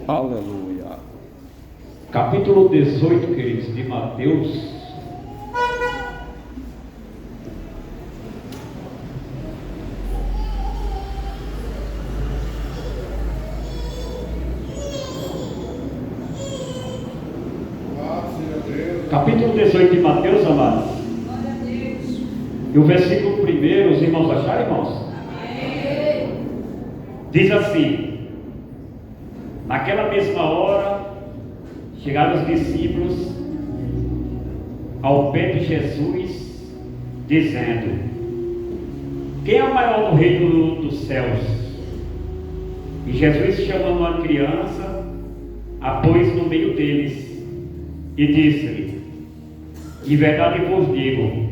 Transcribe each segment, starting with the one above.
Aleluia. Capítulo 18, queridos, de Mateus. Capítulo 18 de Mateus, amados. E o versículo 1, os irmãos acharam, irmãos? Diz assim: naquela mesma hora, chegaram os discípulos ao pé de Jesus, dizendo: quem é o maior no reino dos céus? E Jesus, chamando uma criança, a pôs no meio deles e disse-lhe: de verdade vos digo,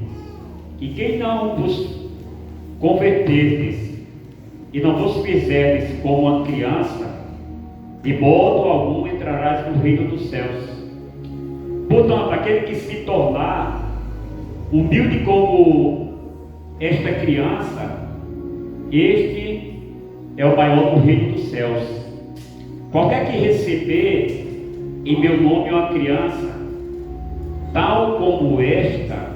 que quem não vos converterdes e não vos fizerdes como uma criança, de modo algum entrarás no reino dos céus. Portanto, aquele que se tornar humilde como esta criança, este é o maior do reino dos céus. Qualquer que receber em meu nome uma criança, tal como esta,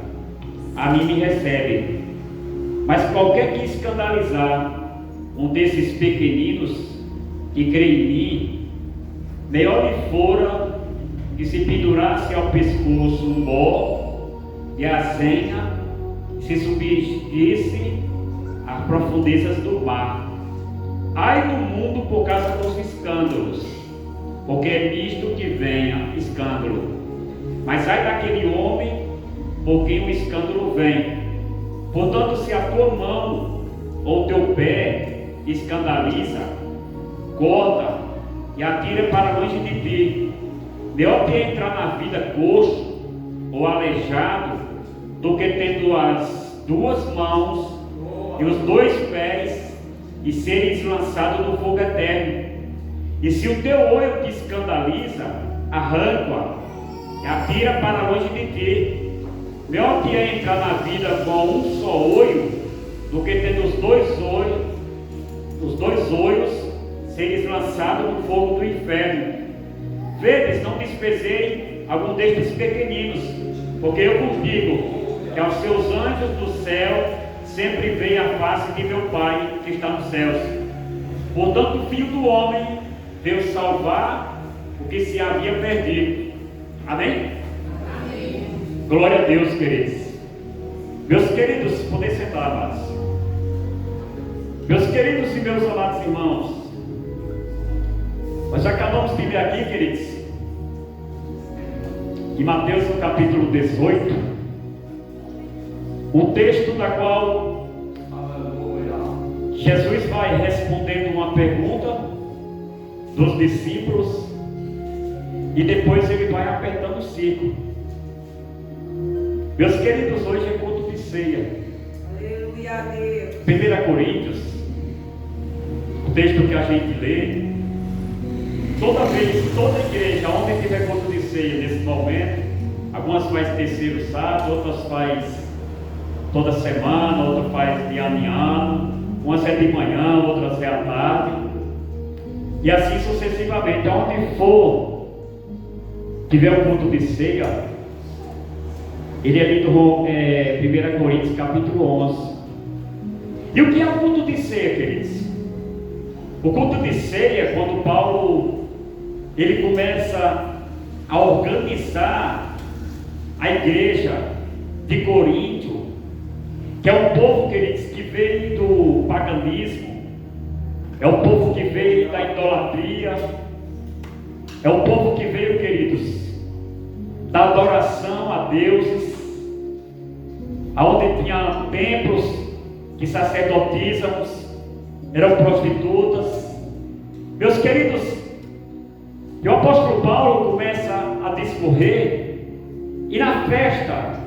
a mim me recebe. Mas qualquer que escandalizar um desses pequeninos que crê em mim, melhor lhe fora que se pendurasse ao pescoço um bó de azenha e se subisse às profundezas do mar. Ai do mundo por causa dos escândalos, porque é nisto que venha escândalo. Mas ai daquele homem por quem o escândalo vem. Portanto, se a tua mão ou teu pé escandaliza, corta e atira para longe de ti. Melhor te entrar na vida coxo ou aleijado, do que tendo as duas mãos e os dois pés e seres lançado no fogo eterno. E se o teu olho te escandaliza, arranca-o e atira para longe de ti. Melhor te é entrar na vida com um só olho, do que tendo os dois olhos seres lançados no fogo do inferno. Vedes, não desprezei algum destes pequeninos, porque eu vos digo que aos seus anjos do céu sempre veem a face de meu Pai que está nos céus. Portanto, o Filho do Homem veio salvar o que se havia perdido. Amém? Amém. Glória a Deus, queridos. Meus queridos, poder sentar, amados. Meus queridos e meus amados irmãos, nós acabamos de ver aqui, queridos, em Mateus no capítulo 18, um texto da qual Jesus vai respondendo uma pergunta dos discípulos e depois ele vai apertando o ciclo. Meus queridos, hoje é culto de ceia. Aleluia a Deus. 1 Coríntios, o texto que a gente lê, toda vez, toda igreja, onde tiver culto de ceia nesse momento, algumas faz terceiro sábado, outras faz toda semana, outras faz de ano em ano, umas é de manhã, outras é à tarde, e assim sucessivamente. Onde for tiver o culto de ceia, ele é lido 1 Coríntios capítulo 11. E o que é o culto de ceia, queridos? O culto de ceia é quando Paulo ele começa a organizar a igreja de Corinto, que é um povo, queridos, que veio do paganismo, é um povo que veio da idolatria, é um povo que veio, queridos, da adoração a deuses, aonde tinha templos que sacerdotisas eram prostitutas. Meus queridos, e o apóstolo Paulo começa a discorrer, e na festa,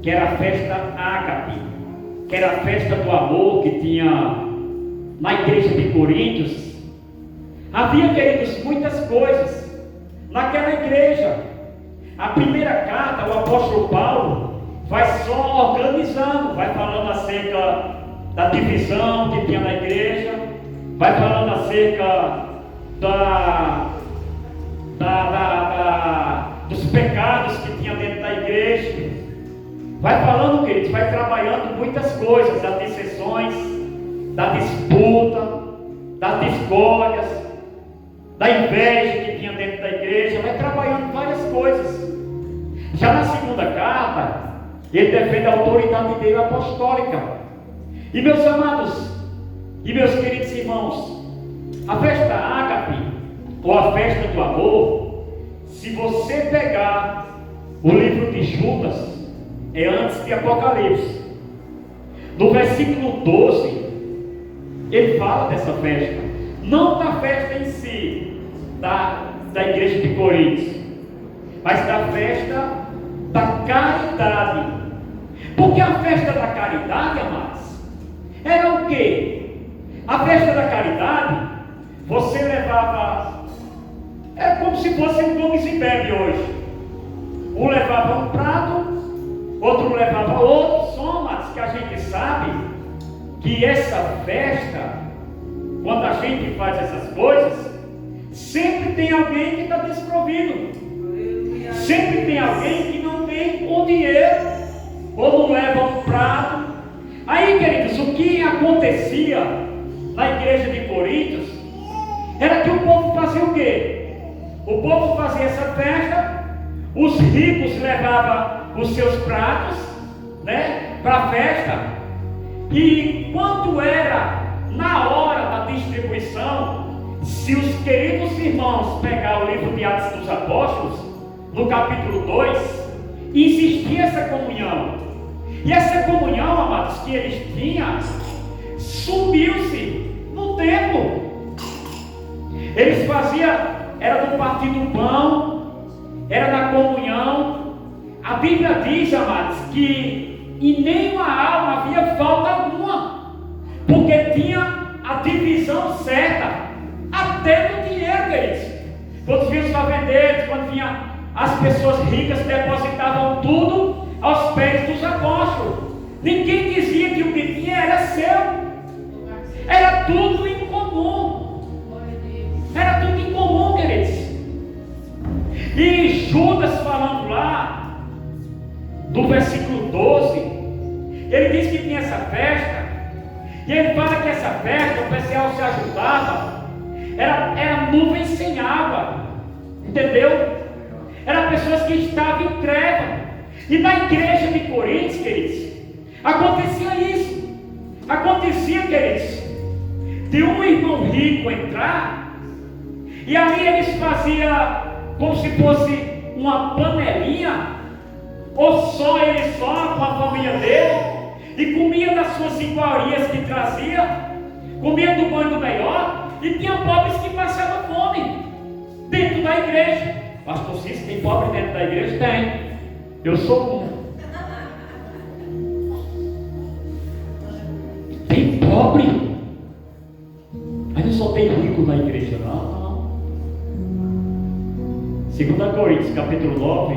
que era a festa ágape, que era a festa do amor que tinha na igreja de Coríntios, havia, queridos, muitas coisas naquela igreja. A primeira carta, o apóstolo Paulo vai só organizando, vai falando acerca da divisão que tinha na igreja, vai falando acerca dos pecados que tinha dentro da igreja. Vai falando, queridos, vai trabalhando muitas coisas, das dissensões, da disputa, das discórdias, da inveja que tinha dentro da igreja. Vai trabalhando várias coisas. Já na segunda carta, ele defende a autoridade dele apostólica. E meus amados e meus queridos irmãos, a festa ágape, ou a festa do amor, se você pegar o livro de Judas, é antes de Apocalipse. No versículo 12, ele fala dessa festa, não da festa em si, da igreja de Corinto, mas da festa da caridade. Porque a festa da caridade, amados, era o quê? A festa da caridade, você levava, era como se fosse um come e bebe hoje. Um levava um prato, outro levava outro. Só, amados, que a gente sabe que essa festa, quando a gente faz essas coisas, sempre tem alguém que está desprovido. Sempre tem alguém que não tem o dinheiro, ou não leva um prato. Aí, queridos, o que acontecia na igreja de Corinto era que o povo fazia o quê? O povo fazia essa festa, os ricos levavam os seus pratos, né, para a festa, e quando era na hora da distribuição, se os queridos irmãos pegar o livro de Atos dos Apóstolos, no capítulo 2, existia essa comunhão. E essa comunhão, amados, que eles tinham, sumiu-se no tempo. Eles faziam, era no partir do pão, era na comunhão. A Bíblia diz, amados, que em nenhuma alma havia falta alguma, porque tinha a divisão certa, até no dinheiro, queridos. Quando vinha os fazendeiros, quando vinha as pessoas ricas, depositavam tudo aos pés dos apóstolos. Ninguém dizia que o que tinha era seu, era tudo em comum. Era tudo em comum, queridos. E Judas, falando lá do versículo 12, ele diz que tinha essa festa, e ele fala que essa festa, o pessoal se ajudava, era nuvem sem água, entendeu? Eram pessoas que estavam em treva. E na igreja de Corinto, queridos, acontecia isso. Acontecia, queridos, de um irmão rico entrar, e ali eles faziam como se fosse uma panelinha, ou só ele só com a família dele, e comia das suas iguarias que trazia, comia do bom e do melhor, e tinha pobres que passavam fome dentro da igreja. Pastor Cícero, tem pobre dentro da igreja? Tem. Eu sou um. Tem pobre, mas não só tem rico na igreja, não. 2 Coríntios, capítulo 9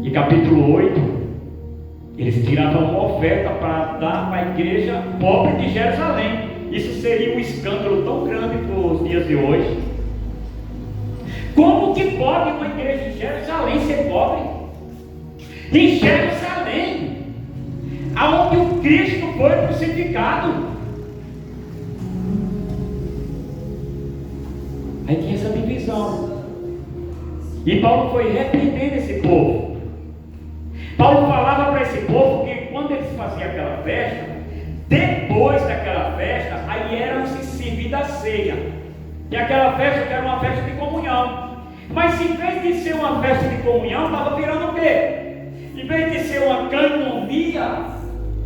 e capítulo 8, eles tiravam uma oferta para dar para a igreja pobre de Jerusalém. Isso seria um escândalo tão grande para os dias de hoje. Como que pode uma igreja em Jerusalém ser pobre? Em Jerusalém, aonde o Cristo foi crucificado. Aí tinha essa divisão. E Paulo foi repreendendo esse povo. Paulo falava para esse povo que quando eles faziam aquela festa, depois daquela festa, aí era-se servida a ceia. E aquela festa que era uma festa de comunhão. Mas em vez de ser uma festa de comunhão, estava virando o quê? Em vez de ser uma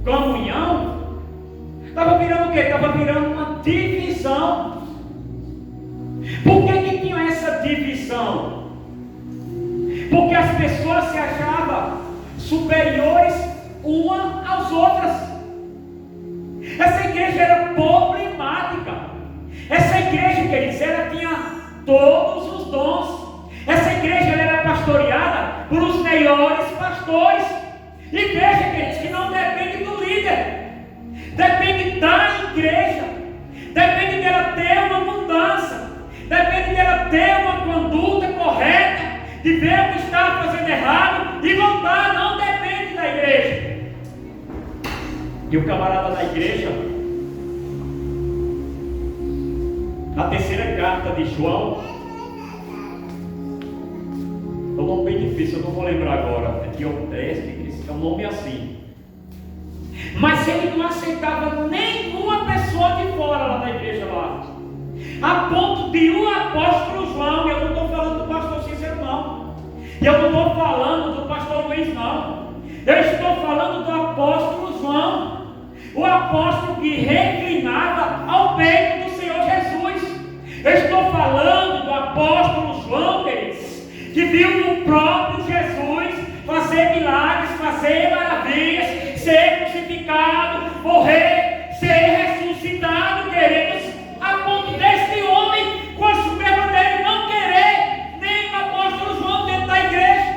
comunhão, estava virando o quê? Estava virando uma divisão. Por que tinha essa divisão? Porque as pessoas se achavam superiores uma às outras. Essa igreja era problemática. Essa igreja, queridos, ela tinha todos os dons. Essa igreja ela era pastoreada por os melhores pastores. Igreja, queridos, que não depende do líder, depende da igreja, depende dela ter uma mudança, depende dela E o camarada da igreja, na terceira carta de João, é um nome bem difícil, eu não vou lembrar agora, é Teodeste, é um nome assim. Mas ele não aceitava nenhuma pessoa de fora lá da igreja lá, a ponto de um apóstolo João, eu não estou falando do pastor Cícero não, eu não estou falando do pastor Luiz não, eu estou falando do apóstolo João, o apóstolo que reclinava ao peito do Senhor Jesus. Eu estou falando do apóstolo João, queridos, que viu o próprio Jesus fazer milagres, fazer maravilhas, ser crucificado, morrer, ser ressuscitado, queridos, a ponto desse homem, com a soberba dele, não querer nem o apóstolo João dentro da igreja.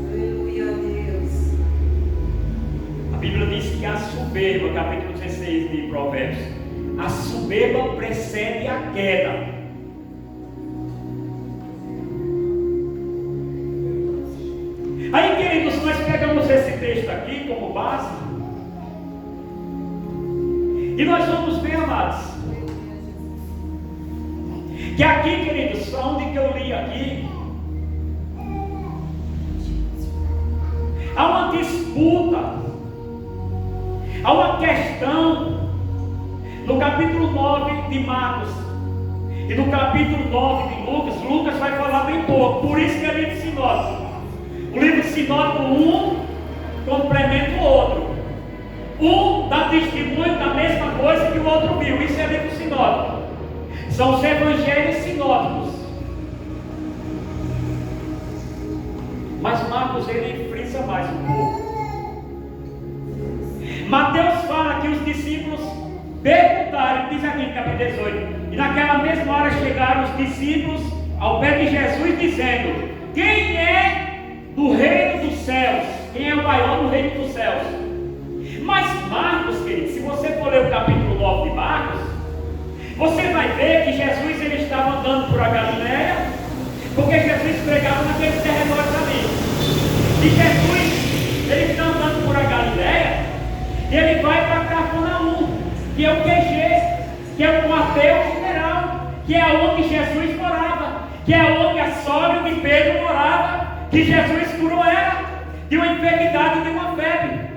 Aleluia a Deus. A Bíblia diz que a soberba, capítulo 16 de Provérbios, a soberba precede a queda. Aí, queridos, nós pegamos esse texto aqui como base e nós vamos ver, amados, que aqui, queridos, onde que eu li aqui, há uma disputa, há uma questão no capítulo 9 de Marcos e no capítulo 9 de Lucas. Lucas vai falar bem pouco, por isso que é livro sinótico. O livro sinótico, um complementa o outro, um dá testemunho da mesma coisa que o outro viu. Isso é livro sinótico, são os evangelhos sinóticos. Mas Marcos, ele frisa mais um pouco. Mateus fala que os discípulos perguntaram, diz aqui no capítulo 18, e naquela mesma hora chegaram os discípulos ao pé de Jesus dizendo: quem é do reino dos céus? Quem é o maior do reino dos céus? Mas Marcos, querido, se você for ler o capítulo 9 de Marcos, você vai ver que Jesus ele estava andando por a Galileia, porque Jesus pregava naqueles territórios ali. E Jesus, ele está andando por a Galileia, e ele vai para Cafarnaum, que é o QG, que é o quartel-general, que é onde Jesus morava, que é onde a sogra de Pedro morava, que Jesus curou ela de uma enfermidade, de uma febre.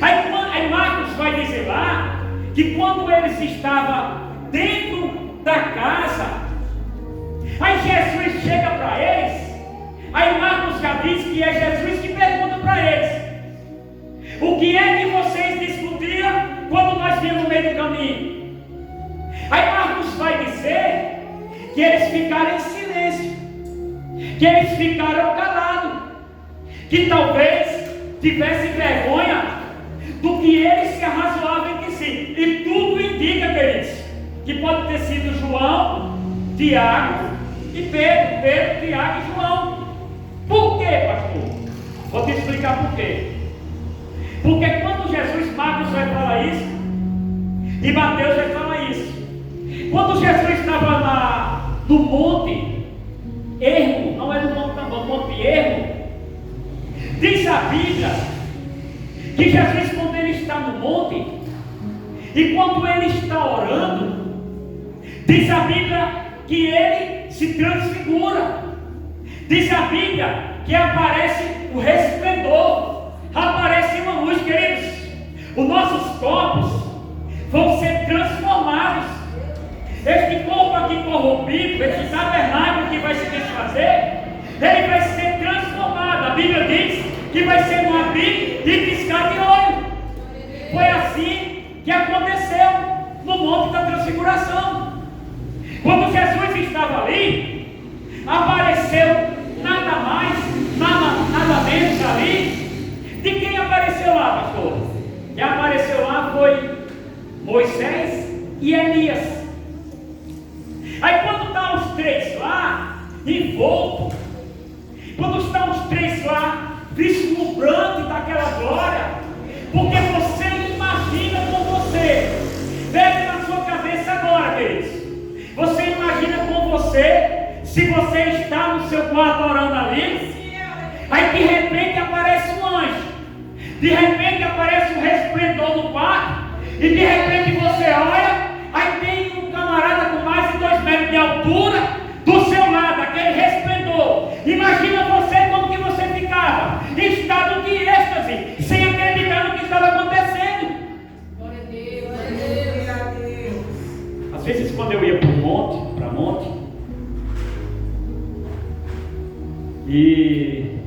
Aí Marcos vai dizer lá que quando eles estavam dentro da casa, aí Jesus chega para eles. Aí Marcos já diz que é Jesus que pergunta para eles: o que é que vocês discutiam quando nós vimos no meio do caminho? Aí Marcos vai dizer que eles ficaram em silêncio, que eles ficaram calados, que talvez tivessem vergonha do que eles se arrazoavam entre si. E tudo indica, queridos, que pode ter sido João, Tiago e Pedro. Pedro, Tiago e João. Por quê, pastor? Vou te explicar por quê. Porque quando Jesus, Marcos vai falar isso e Mateus vai falar isso, quando Jesus estava no monte Ermo, não é no monte Tabor, no monte Ermo, diz a Bíblia que Jesus, quando ele está no monte e quando ele está orando, diz a Bíblia que ele se transfigura. Diz a Bíblia que aparece o resplendor, aparece uma luz, queridos. Os nossos corpos vão ser transformados. Este corpo aqui corrompido, esse tabernáculo que vai se desfazer, ele vai ser transformado. A Bíblia diz que vai ser um abrir e piscar de olho. Foi assim que aconteceu no Monte da Transfiguração. Quando Jesus estava ali, apareceu nada mais, nada menos ali. De quem apareceu lá, pastor? Quem apareceu lá foi Moisés e Elias. Aí quando estão os três lá, envolto, quando estão os três lá, vislumbrante daquela glória, porque você imagina com você, pega na sua cabeça agora, queridos, você imagina com você, se você está no seu quarto orando ali, aí de repente aparece um anjo, De repente aparece um resplendor no quarto, e de repente você olha, aí tem um camarada com mais de 2 metros de altura do seu lado, aquele resplendor. Imagina você como que você ficava, em estado de êxtase, sem acreditar no que estava acontecendo. Glória a Deus. Às vezes quando eu ia para monte, e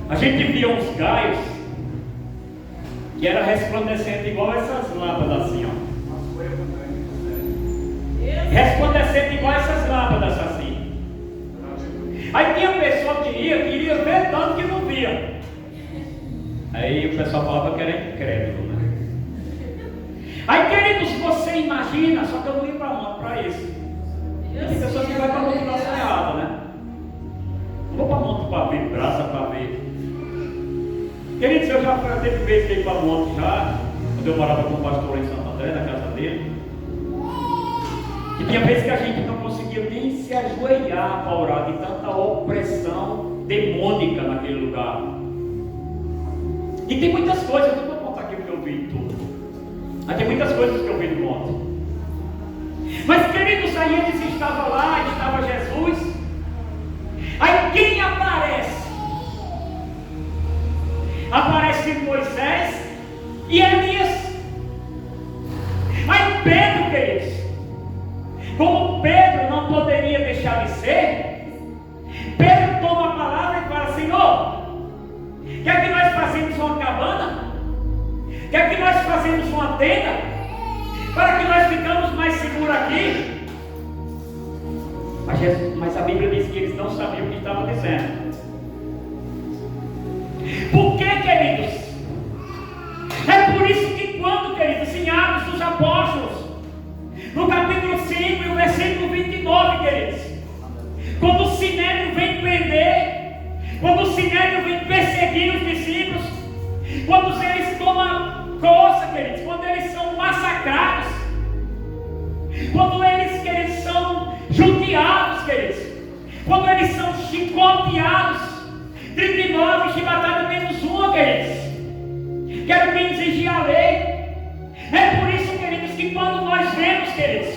a gente via uns galhos que era resplandecente igual essas lâmpadas assim, ó. Resplandecente igual essas lâmpadas assim. Aí tinha pessoa que queria ver tanto que não via. Aí o pessoal falava que era incrédulo, né? Aí, queridos, você imagina, só que eu não ia para isso. Tem pessoas que vai para monte na sonhada, né? Não vou para monte para ver braça, para ver. Queridos, eu já teve vezes que ia para monte já, quando eu morava com o pastor em Santo André, na casa dele. E tinha vezes que a gente não conseguia nem se ajoelhar para orar, de tanta opressão demônica naquele lugar. E tem muitas coisas, eu não vou contar aqui o que eu vi tudo. Mas tem muitas coisas que eu vi no monte. Mas, queridos, aí eles estavam lá, estava Jesus. Aí quem aparece? Aparece Moisés e Elias. Aí Pedro, queridos, como Pedro não poderia deixar de ser, Pedro toma a palavra e fala: Senhor, quer que nós fazemos uma cabana? Quer que nós fazemos uma tenda? Para que nós ficamos mais seguros aqui? Mas a Bíblia diz que eles não sabiam o que estava dizendo. Por que, queridos? É por isso que quando, queridos, em Atos dos Apóstolos, no capítulo 5 e o versículo 29, queridos, quando o Sinédrio vem prender, quando o Sinédrio vem perseguir os discípulos, quando eles tomam coça, queridos, quando eles são massacrados, quando eles, queridos, são judiados, queridos, quando eles são chicoteados, 39 chibatadas menos uma, queridos, que era o que exigia a lei. É por isso, queridos, que quando nós vemos, queridos,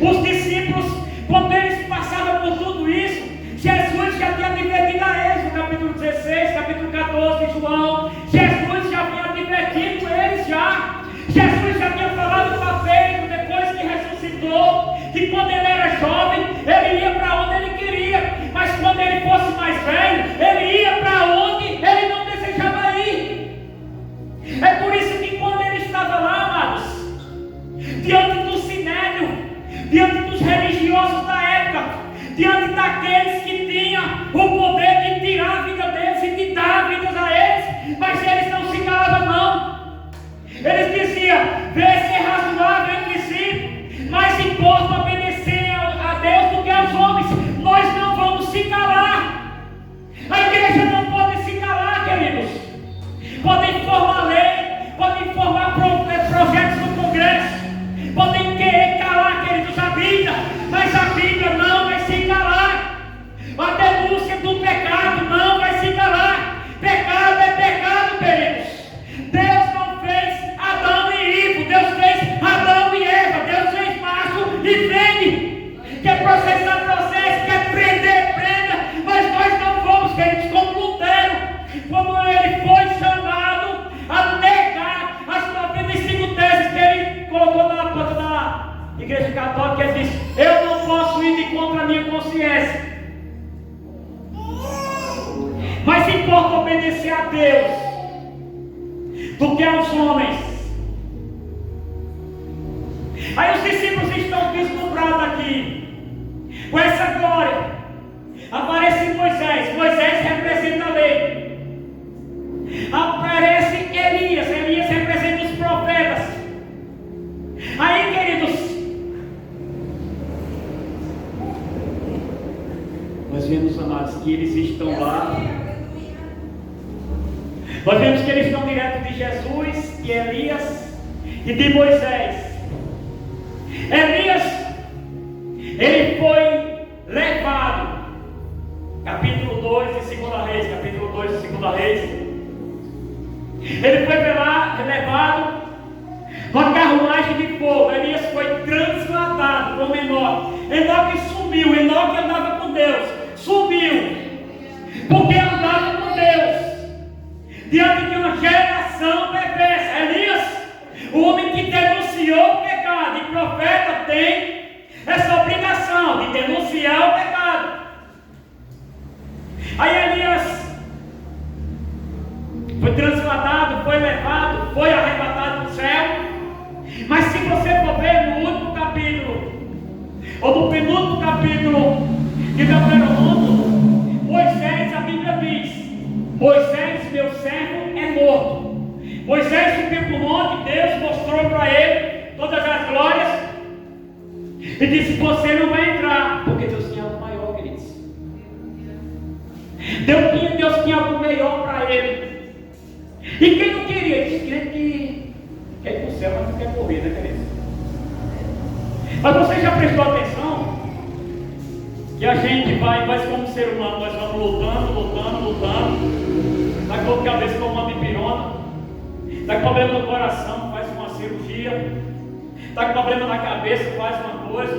os discípulos, quando eles passavam por tudo isso, Jesus já tinha advertido a eles no capítulo 16, capítulo 14 de João. Jesus já havia advertido eles já. Jesus já tinha falado para Pedro, depois que ressuscitou, que quando ele era jovem, ele ia para onde ele queria, mas quando ele fosse mais velho, ele ia para onde ele não desejava ir. É por isso que quando ele estava lá, amados, diante do Sinédrio, diante dos religiosos da época, diante daqueles que tinham o poder de tirar a vida deles e de dar a vida a eles, mas eles não se calavam não. Eles diziam: vê se é razoável entre si, mais importa obedecer a Deus do que aos homens. Nós não vamos se calar. A igreja não pode se calar, queridos. Podem formar lei, podem formar projetos no Congresso, podem querer calar, queridos, a Bíblia, mas a Bíblia não vai se calar. A denúncia do pecado não vai se calar. Pecado é pecado, queridos. Deus não fez Adão e Ivo, Deus fez Adão e Eva, Deus fez macho e fêmea. Quer processar, processe, quer prender, prenda, mas nós não vamos, queridos, como Lutero, quando ele foi chamado a negar as 95 teses que ele colocou na porta da Igreja Católica, ele disse: eu não posso ir de contra a minha consciência, mas importa obedecer a Deus do que aos homens. Aí os discípulos estão vislumbrados aqui com essa glória. Aparece Moisés, Moisés representa a lei. Aparece Elias, Elias representa os profetas. Aí, queridos, nós vemos, amados, que eles estão lá. Nós vemos que eles estão direto de Jesus, de Elias e de Moisés. Elias, ele foi levado, capítulo 2 de 2 Reis, capítulo 2 de 2 Reis, Ele foi levado uma carruagem de fogo. Elias foi transladado como Enoque. Enoque sumiu. Enoque andava com Deus. Sumiu. Porque andava com Deus. Diante de uma geração perversa. Elias, o homem que denunciou o pecado. E profeta tem essa obrigação de denunciar o pecado. Aí Elias foi transladado, foi levado, foi arrebatado do céu. Mas se você for ver no último capítulo, ou no penúltimo capítulo de Deuteronômio, Moisés, a Bíblia diz: Moisés, meu servo, é morto. Moisés subiu para o monte, Deus mostrou para ele todas as glórias e disse: você não vai entrar, porque Deus tinha algo maior, queridos. Deus tinha algo melhor para ele. E quem não queria? Ele quer ir para o céu, mas não quer morrer, né, queridos? Mas você já prestou atenção que a gente vai como ser humano, nós vamos lutando, dá com a cabeça como uma bipirona, dá com problema no coração, faz uma cirurgia, dá com problema na cabeça, faz uma coisa,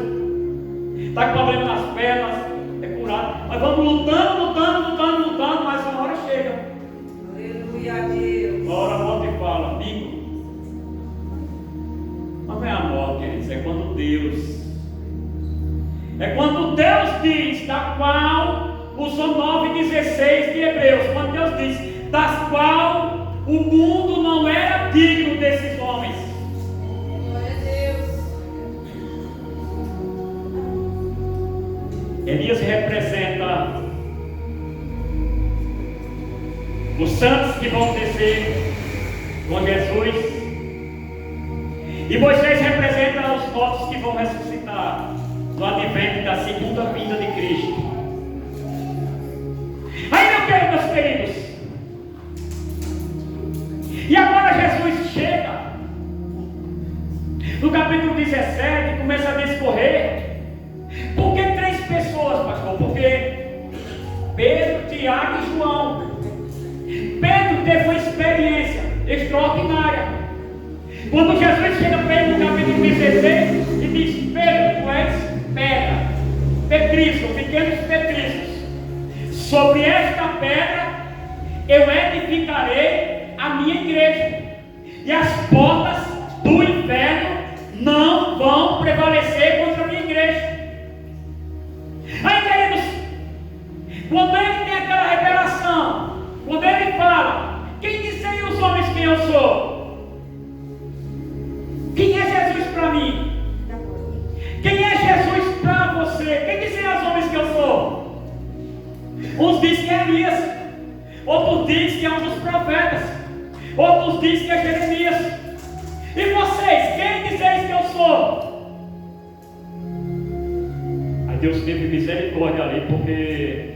dá com problema nas pernas, é curado. Nós vamos lutando, mas uma hora chega. Aleluia a Deus. Uma hora volta e fala, amigo. Mas não é a morte, queridos, é quando Deus. É quando Deus diz, da qual, usou 9,16 de Hebreus, quando Deus diz, das qual o mundo não era digno desses homens. Glória a Deus. Elias representa os santos que vão descer com Jesus, e Moisés representa os mortos que vão ressuscitar no advento da segunda vinda de Cristo. Aí, meus queridos, e agora Jesus chega no capítulo 17, começa a discorrer. Por que 3 pessoas, pastor? Porque Pedro, Tiago e João. Pedro teve uma experiência extraordinária. Quando Jesus chega para ele no capítulo 16 e diz: Pedro, tu és pedra, petrisco, pequenos petriscos. Sobre esta pedra eu edificarei a minha igreja, e as portas do inferno não vão prevalecer contra a minha igreja. Aí, queridos, quando ele tem aquela revelação, quando ele fala: quem dizem os homens quem eu sou? Quem é Jesus para mim? Quem é Jesus para você? Quem dizem os homens que eu sou? Uns dizem que é Elias, outros dizem que é um dos profetas, outros dizem que é Jeremias. E vocês, quem dizeis que eu sou? Aí Deus teve misericórdia ali, porque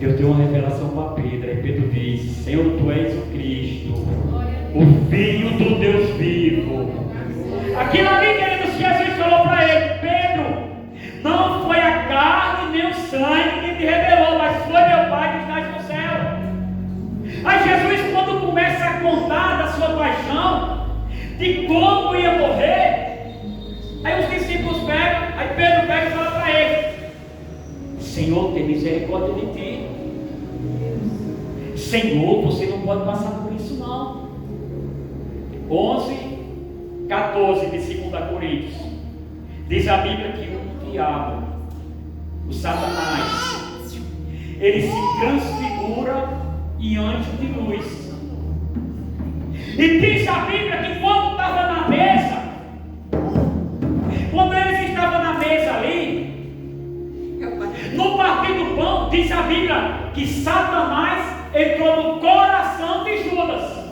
Deus deu uma revelação para Pedro. Aí Pedro diz: Senhor, tu és o Cristo, o Filho do Deus vivo. Aquilo ali, queridos, Jesus falou para ele: Pedro, não foi a carne nem o sangue que te revelou, mas foi meu Pai que está no céu. Aí Jesus, quando começa a contar da sua paixão, de como ia morrer, aí os discípulos pegam, aí Pedro pega e fala para ele: Senhor, tem misericórdia de ti. Senhor, você não pode passar por isso não. 11:14 de 2 Coríntios, diz a Bíblia que o diabo, o Satanás, ele se transfigura em anjo de luz. E diz a Bíblia que quando estava na mesa, quando eles estavam na mesa ali, no partir do pão, diz a Bíblia que Satanás entrou no coração de Judas.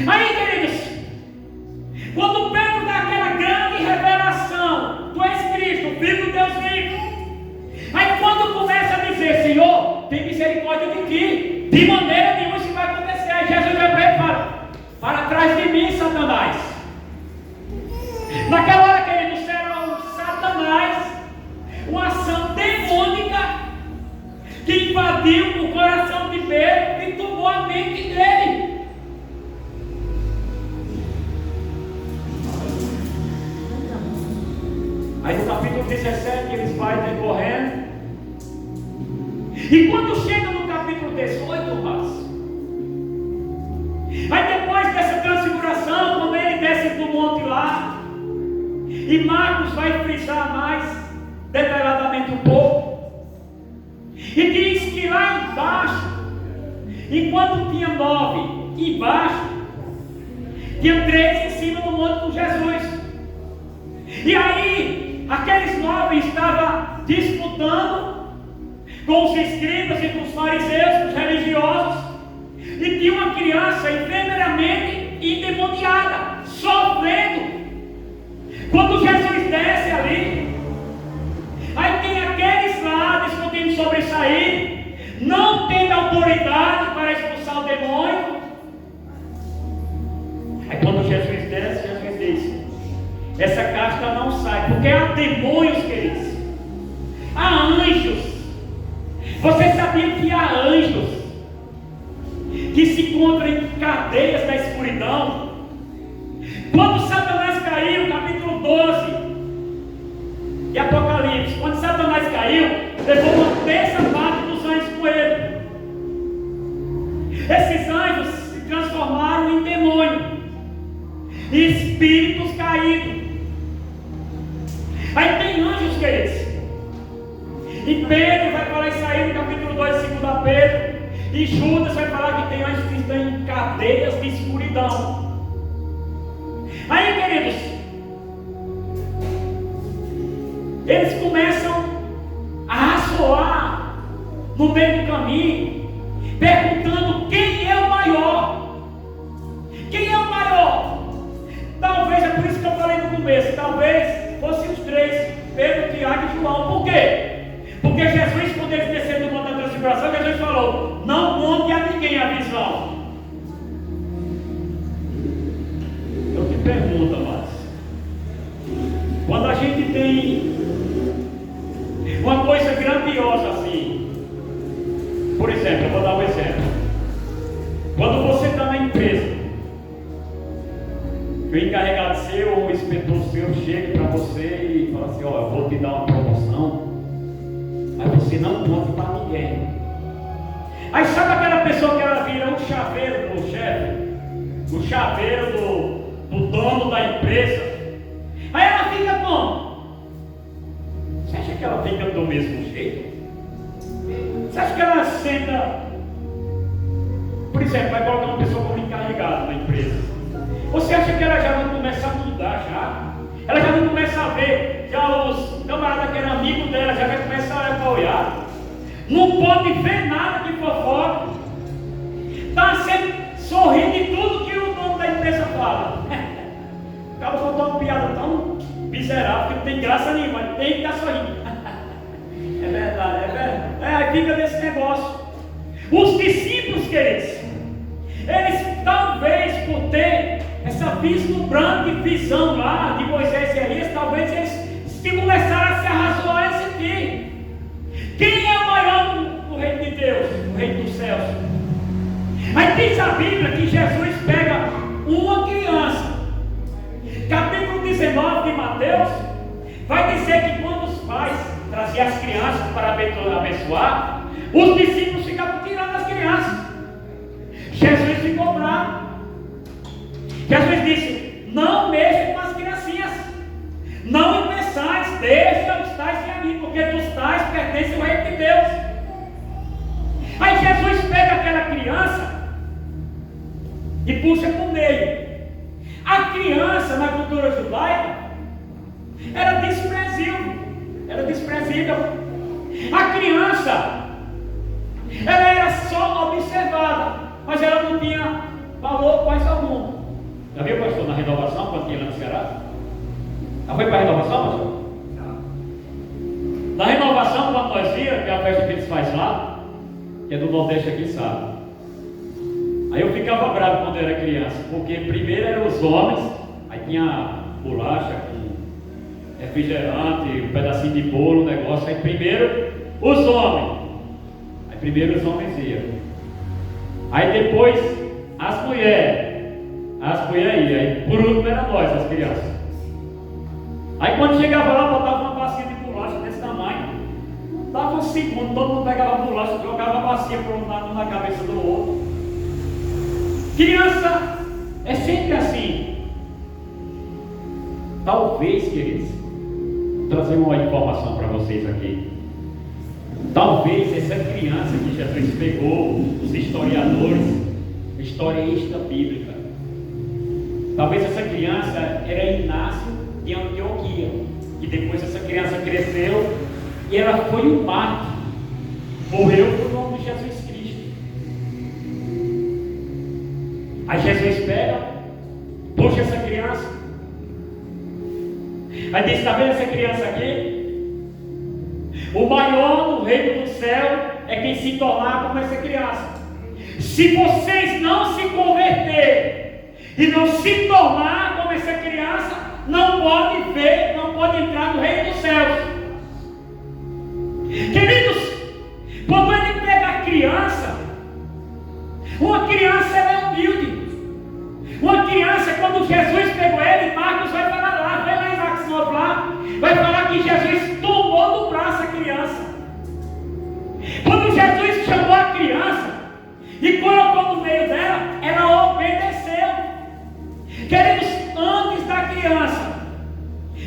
Aí, queridos, quando Pedro dá aquela grande revelação: tu és Cristo, Filho do Deus vivo. Aí quando começa a dizer: Senhor, tem misericórdia de ti, de maneira nenhuma isso vai acontecer. Aí Jesus vai para ele e fala: para trás de mim, Satanás. Naquela hora, queridos, era o Satanás, uma ação demônica que invadiu Pedro e tomou a mente dele. Aí no capítulo 17 eles vão decorrendo. E quando chega no capítulo 18, mas aí depois dessa transfiguração, quando ele desce do monte lá, e Marcos vai frisar mais detalhadamente um pouco, e diz que lá embaixo, enquanto tinha 9 embaixo, tinha 3 em cima do monte com Jesus. E aí, aqueles 9 estavam disputando com os escribas e com os fariseus, com os religiosos, e tinha uma criança enfermeiramente endemoniada, sofrendo. Quando Jesus desce ali, aí tem aqueles lá discutindo sobre isso aí, não tendo autoridade para expulsar o demônio. Aí quando Jesus desce, Jesus diz: essa casta não sai, porque há demônios, queridos, há anjos. Você sabia que há anjos que se encontram em cadeias da escuridão? Quando Satanás caiu, capítulo 12 de Apocalipse, quando Satanás caiu, levou uma terça parte dos anjos com ele. Esses anjos se transformaram em demônio, espíritos caídos. Aí tem anjos, queridos. E Pedro vai falar isso aí no capítulo 2 de 2 Pedro. E Judas vai falar que tem anjos que estão em cadeias de escuridão. Aí, queridos, eles começam a assoar no meio do caminho, perguntando quem é o maior. Quem é o maior? Talvez, é por isso que eu falei no começo, talvez fossem os 3, Pedro, Tiago e João. Por quê? Porque Jesus, quando eles desceram do monte da transfiguração, Jesus falou: não conte a ninguém a visão. Eu te pergunto, mas quando a gente tem uma coisa grandiosa assim, por exemplo, eu vou dar um exemplo. Quando você está na empresa, que o encarregado seu ou o inspetor seu chega para você e fala assim: ó, eu vou te dar uma promoção, mas você não conta para ninguém. Aí sabe aquela pessoa que ela vira um chaveiro do chefe, o chaveiro do dono da empresa? Aí ela fica como? Você acha que ela fica do mesmo jeito? Você acha que ela senta, por exemplo, vai colocar uma pessoa como encarregada na empresa? Você acha que ela já vai começar a mudar já? Ela já vai começar a ver, já os camaradas que eram amigos dela já vai começar a apoiar. Não pode ver nada de fofoca. Está sempre sorrindo de tudo que o dono da empresa fala. Acaba contou uma piada tão miserável que não tem graça nenhuma, mas tem que estar sorrindo. É verdade, é verdade. Aí fica nesse negócio. Os discípulos, queridos, eles talvez por ter essa vislumbrante visão lá de Moisés e Elias, talvez eles começaram a se arrazoar e sentir: quem é o maior no reino de Deus, no reino dos céus? Aí diz a Bíblia que Jesus pega uma criança. Capítulo 19 de Mateus vai dizer que quando os pais traziam as crianças para abençoar, os discípulos ficavam tirando as crianças. Jesus ficou bravo. Jesus disse: não mexa com as criancinhas, não impeçais, deixa os tais de mim, porque dos tais pertence o reino de Deus. Aí Jesus pega aquela criança e puxa para o meio. A criança na cultura judaica era desprezível, A criança, ela era só observada, mas ela não tinha valor quase algum. Já viu, pastor, na renovação, quando tinha lá no Ceará? Já foi para a renovação, pastor? Na renovação, quando nós íamos, que é a festa que eles fazem lá, que é do Nordeste aqui, sabe? Aí eu ficava bravo quando eu era criança, porque primeiro eram os homens, aí tinha bolacha com refrigerante, um pedacinho de bolo, negócio, aí primeiro os homens iam. Aí depois as mulheres iam, aí por último era nós, as crianças. Aí quando chegava lá, botava uma bacia de bolacha desse tamanho, dava um segundo, todo mundo pegava a bolacha, jogava a bacia por um lado na cabeça do outro. Criança é sempre assim. Talvez, queridos, vou trazer uma informação para vocês aqui. Talvez essa criança que Jesus pegou, os historiadores, historista bíblica, talvez essa criança era Inácio de Antioquia, que depois essa criança cresceu e ela foi um mártir, morreu por nome de Jesus Cristo. Aí Jesus pega, puxa essa criança, aí diz: está vendo essa criança aqui? O maior no reino do céu é quem se tornar como essa criança. Se vocês não se converter e não se tornar como essa criança, não pode ver, não pode entrar no reino dos céus. Queridos, quando ele pega a criança, uma criança ela é humilde. Uma criança, quando Jesus pegou ele, Marcos vai falar lá, vai lá em Marcos 9 lá, vai falar que Jesus tomou no braço a criança. Quando Jesus chamou a criança e colocou no meio dela, ela obedeceu. Queridos, antes da criança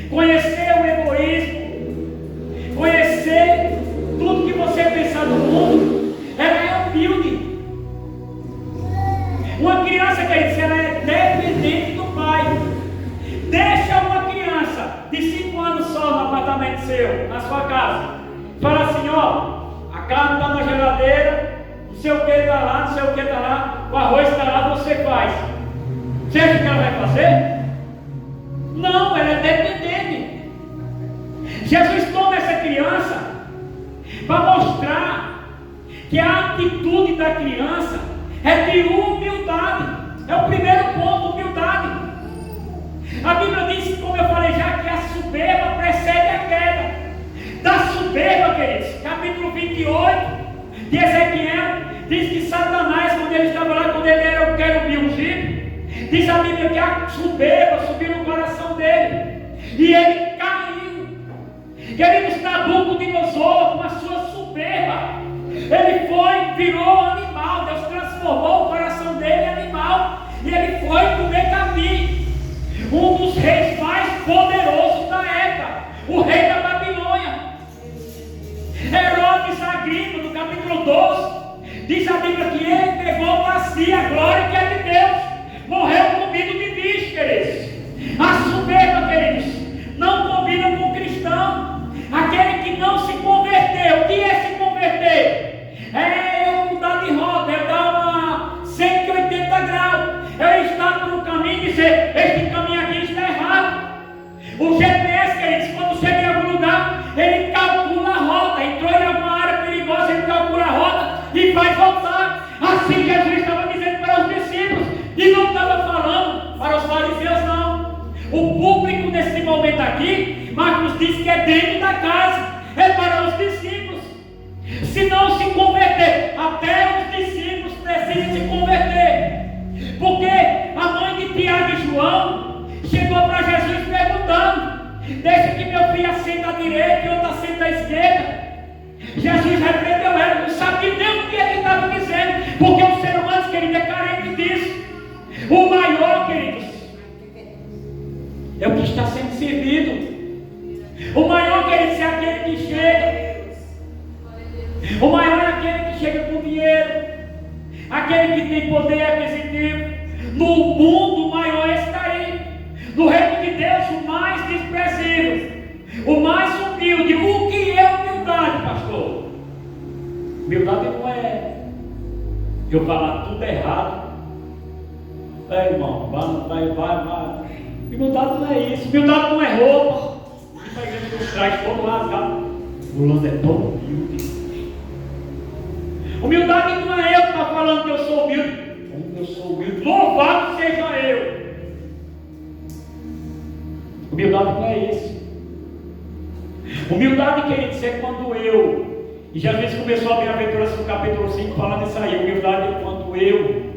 conhecer o egoísmo, conhecer tudo que você pensa no mundo, ela é humilde. Uma criança, queridos, ela é dependente do pai. Deixa uma criança de 5 anos só no apartamento seu, na sua casa. Fala assim: ó, a carne está na geladeira, não sei o que está lá, não sei o que está lá, o arroz está lá, você faz. Você acha que ela vai fazer? Não, ela é dependente. Jesus toma essa criança para mostrar que a atitude da criança é de humildade. É o primeiro ponto, humildade. A Bíblia diz, como eu falei já, que a soberba precede a queda. Da soberba, queridos, capítulo 28 de Ezequiel, diz que Satanás, quando ele estava lá, quando ele era o querubim ungido, diz a Bíblia que a soberba subiu no coração dele e ele caiu. Queridos, Nabucodonosor, com a sua soberba, ele foi, virou animal. Deus transformou o coração dele em animal e ele foi comer capim. Um dos reis mais poderosos da época, o rei da Babilônia. Herodes Agripa, no capítulo 12, diz a Bíblia que ele pegou para si a glória que é de Deus, morreu comido de bicho, queridos. A soberba, queridos, não combina com o cristão. Aquele que não se converteu. O que é se converter? É eu mudar de rota, é dar uma 180 graus, é estar por um caminho e dizer: este caminho aqui está errado. O GPS, queridos, quando chega em algum lugar, ele calcula a rota. Entrou em alguma área perigosa, ele calcula a rota e vai voltar. Assim Jesus estava dizendo para os discípulos, e não estava falando para os fariseus, não. O público nesse momento aqui, Marcos diz que é dentro da casa, é para os discípulos. Se não se converter, até os discípulos precisam se converter. Porque a mãe de Tiago e João chegou para Jesus perguntando: deixa que meu filho assenta à direita e outro assenta à esquerda. Jesus repreendeu ela, não sabia nem o que ele estava dizendo, porque o ser humano, querido, é carente disso. O maior, queridos, é o que está sendo servido. O maior, queridos, é aquele que chega. O maior é aquele que chega com dinheiro, aquele que tem poder aquisitivo. No mundo, o maior está aí. No reino de Deus, o mais desprezível, o mais humilde. O que é humildade, pastor? Humildade não é eu falar tudo errado. É, irmão, vai. Humildade não é isso. Humildade não é roupa. E para a igreja que traz todo rasgado. O Lando é tão humilde. Humildade não é eu que estou falando que eu sou humilde. Como eu sou humilde, louvado seja eu. Humildade não é isso. Humildade, queridos, é quando eu E Jesus começou a bem-aventurança no capítulo 5 falando isso aí. Humildade quando eu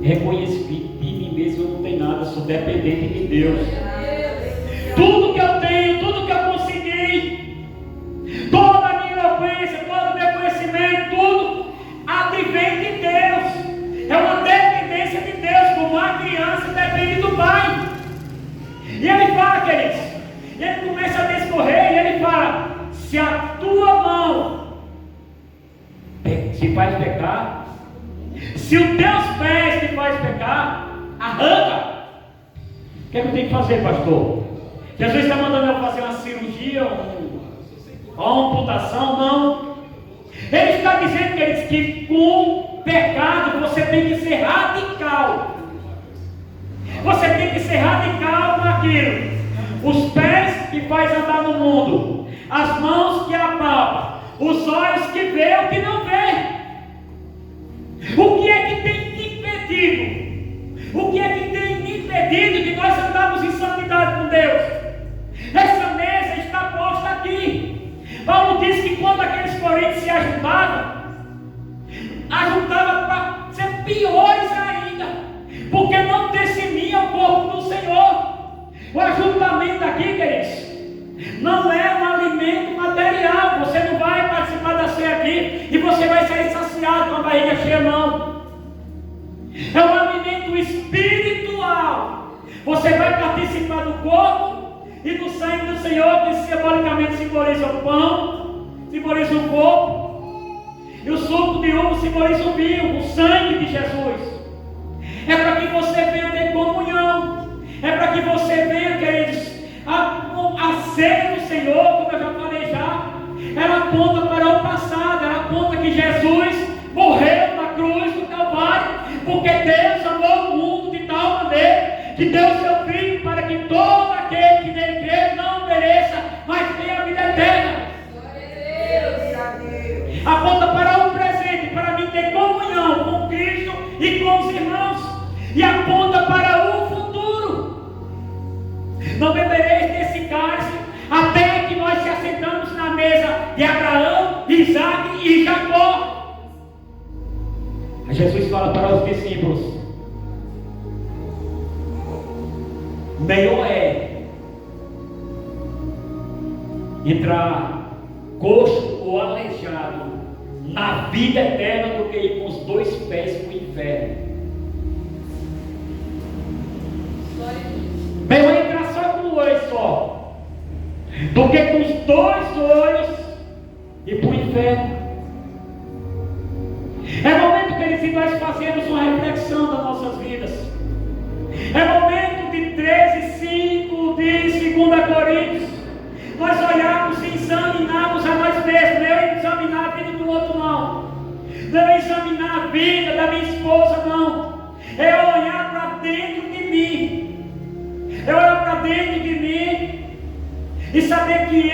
reconheci que de mim mesmo eu não tenho nada, eu sou dependente de Deus. Tudo que eu tenho, tudo que eu consegui, toda a minha eloquência, todo o meu conhecimento, tudo advém de Deus. É uma dependência de Deus, como uma criança depende do pai. E ele fala, queridos, ele começa a discorrer e ele fala: se a tua mão te faz pecar, se os teus pés te faz pecar, arranca. O que é que eu tenho que fazer, pastor? Jesus está mandando eu fazer uma cirurgia, uma amputação? Não. Ele está dizendo, queridos, que com o pecado você tem que ser radical. Você tem que ser radical com aquilo. Os pés que faz andar no mundo, as mãos que apalpam, os olhos que vê o que não vê. O que é que tem te impedido? O que é que tem te impedido de nós andarmos em santidade com Deus? Essa mesa está posta aqui. Paulo disse que quando aqueles coríntios se ajuntavam para ser piores ainda, porque não discerniam o corpo do Senhor. O ajuntamento aqui, queridos, não é um alimento material. Você não vai participar da ceia aqui e você vai sair saciado com a barriga cheia, não. É um alimento espiritual. Você vai participar do corpo e do sangue do Senhor, que simbolicamente simboliza o pão, simboliza o corpo, e o suco de uva simboliza o vinho, o sangue de Jesus. É para que você venha ter comunhão. É para que você venha, queridos, a ceia do Senhor, como eu já falei já, ela aponta para o passado, ela aponta que Jesus morreu na cruz do Calvário, porque Deus amou o mundo de tal maneira que deu seu Filho para que todo aquele que nele crê não pereça, mas tenha a vida eterna. Aponta para o presente, para mim ter comunhão com Cristo e com os irmãos, e aponta para o futuro. Não bebereis desse cálice até que nós se assentamos na mesa de Abraão, Isaac e Jacó. Aí Jesus fala para os discípulos: melhor é entrar coxo ou aleijado na vida eterna do que ir com os dois pés para o inferno. Melhor entrar só com o olho só do que com os dois olhos e para o inferno. É momento, queridos, que nós fazemos uma reflexão das nossas vidas. É momento de 13:5 de 2 Coríntios nós olharmos e examinarmos a nós mesmos. Não é examinar a vida do outro, não. Não é examinar a vida da minha esposa, não. É olhar para dentro de mim. É olhar para dentro de mim e saber que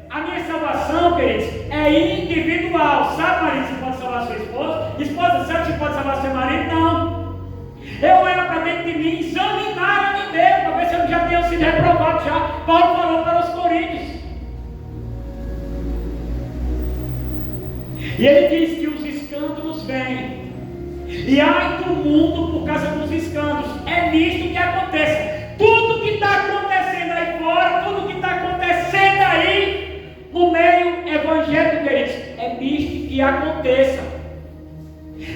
a minha salvação, queridos, é individual. Sabe, marido, se pode salvar sua esposa? Esposa, sabe se pode salvar seu marido? Não. Eu olho para dentro de mim, examinar a mim mesmo, para ver se eu já tenho sido reprovado já. Paulo falou para os coríntios. E ele diz que os escândalos vêm. E ai do mundo por causa dos escândalos. É nisto que acontece. Tudo que está acontecendo aí fora, tudo que está acontecendo aí no meio evangélico, queridos, é nisto que aconteça.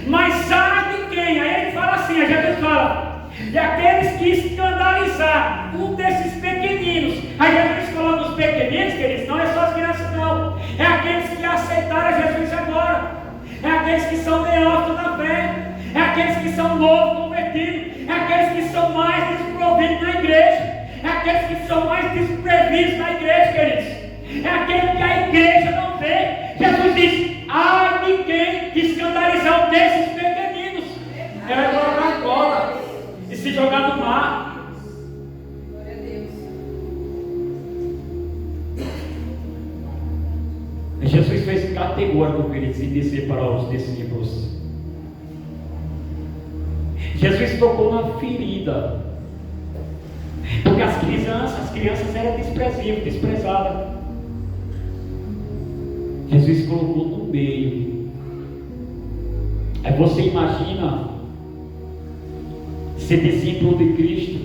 Mas sabe de quem? Aí ele fala assim, a Jesus fala: e aqueles que escandalizar um desses pequeninos. Aí Jesus falando dos pequeninos, queridos, não é só as crianças, não. É aqueles que aceitaram Jesus agora. É aqueles que são neófitos na fé. É aqueles que são novos convertidos. É aqueles que são mais desprovidos na igreja. É aqueles que são mais desprevistos na igreja, queridos. É aquele que a igreja não vê. Jesus diz: ai de quem escandalizar um desses pequeninos. É levar na cola e se jogar no mar. Glória a Deus. Jesus fez categórico, queridos, e dizer para os discípulos. Jesus tocou na ferida, porque as crianças eram desprezíveis, desprezadas. Jesus colocou no meio. Aí você imagina ser discípulo de Cristo.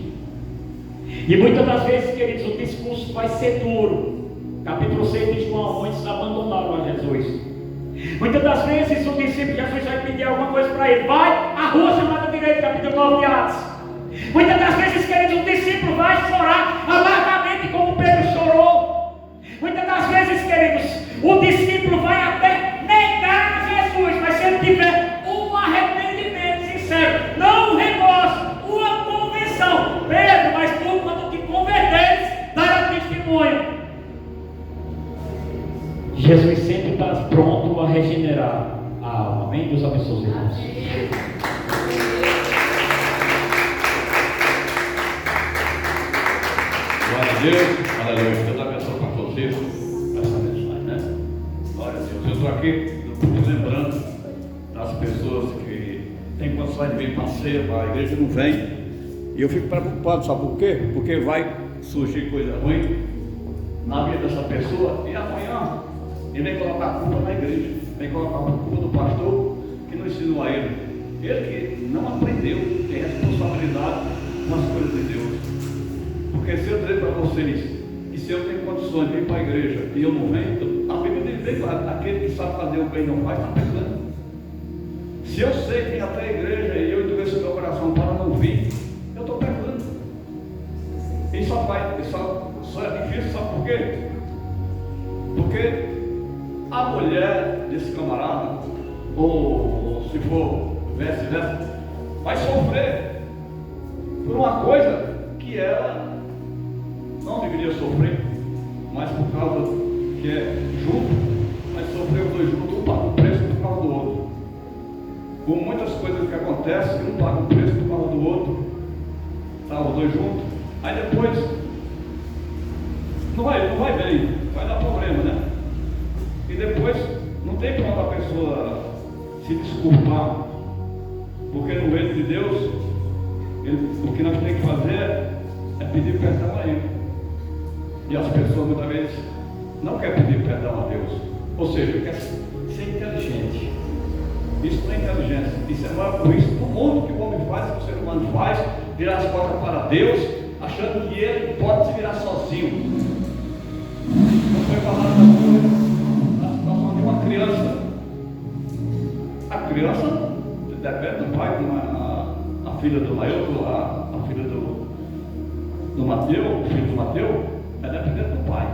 E muitas das vezes, queridos, o discurso vai ser duro. Capítulo 6 de João, muitos abandonaram a Jesus. Muitas das vezes o discípulo, Jesus vai pedir alguma coisa para ele. Vai à rua chamada direita, capítulo 9 de Atos. Muitas das vezes, queridos, o discípulo vai chorar amargamente como Pedro chorou. Muitas das vezes, queridos, o discípulo vai até negar Jesus, mas se ele tiver um arrependimento sincero, não um remorso, uma conversão. Pedro, mas tu, quando te converteres, dará testemunho. Jesus sempre está pronto a regenerar a alma. Amém? Deus abençoe os irmãos. Glória a Deus, aleluia. Deus abençoe para vocês. Essa mensagem, né? Glória a Deus. Eu estou aqui lembrando das pessoas que têm condições de vir para ceia, a igreja não vem. E eu fico preocupado, sabe por quê? Porque vai surgir coisa ruim na vida dessa pessoa e amanhã ele vem colocar a culpa na igreja, vem colocar a culpa do pastor que não ensinou a ele. Ele que não aprendeu, tem responsabilidade com as coisas de Deus. Porque se eu dizer para vocês que se eu tenho condições de vir para a igreja e eu não venho, a Bíblia diz que aquele que sabe fazer o bem não faz, está pecando. Se eu sei que até a igreja e eu endureço meu coração para não vir, eu estou pecando. E só é difícil, sabe por quê? Porque a mulher desse camarada, ou se for vice-versa, vai sofrer por uma coisa que ela não deveria sofrer, mas por causa que é junto, mas sofreu os dois juntos, um paga o preço por causa do outro. Com muitas coisas que acontecem, um paga o preço por causa do outro, tá, os dois juntos. Aí depois não vai bem, vai dar problema, né? E depois não tem como a pessoa se desculpar, porque no reino de Deus o que nós temos que fazer é pedir perdão a Ele. E as pessoas muitas vezes não querem pedir perdão a Deus, ou seja, quer ser inteligente. Isso não é inteligência, isso é maior por isso do mundo que o homem faz, que o ser humano faz, virar as costas para Deus, achando que ele pode se virar sozinho. Não foi falado na situação de uma criança. A criança depende do pai, como a filha do Mailton, a filha do Mateus, o filho do Mateus, é dependente do pai.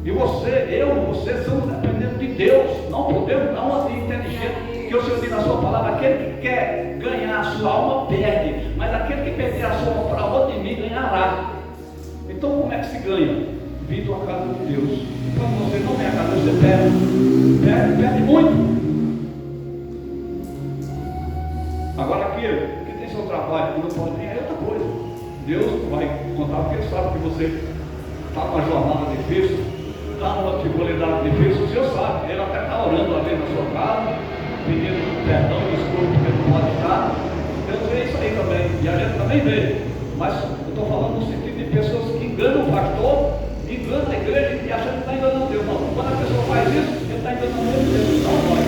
E você somos dependentes de Deus. Não podemos dar uma inteligente, que o Senhor diz na sua palavra: aquele que quer ganhar a sua alma perde, mas aquele que perder a sua alma para outro inimigo ganhará. Então como é que se ganha? Vindo à casa de Deus. Quando você não vem à casa de Deus, você perde muito. Agora aquele que tem seu trabalho e não pode nem, é outra coisa. Deus vai contar, porque Ele sabe que você está numa jornada difícil, está numa dificuldade difícil. O Senhor sabe, Ele até está orando ali na sua casa, pedindo perdão, desculpa, porque não pode estar. Deus vê isso aí também, e a gente também vê. Mas eu estou falando no sentido de pessoas que enganam o pastor, enganam a igreja e acham que está enganando Deus. Não, quando a pessoa faz isso, ele está enganando Deus, não nós.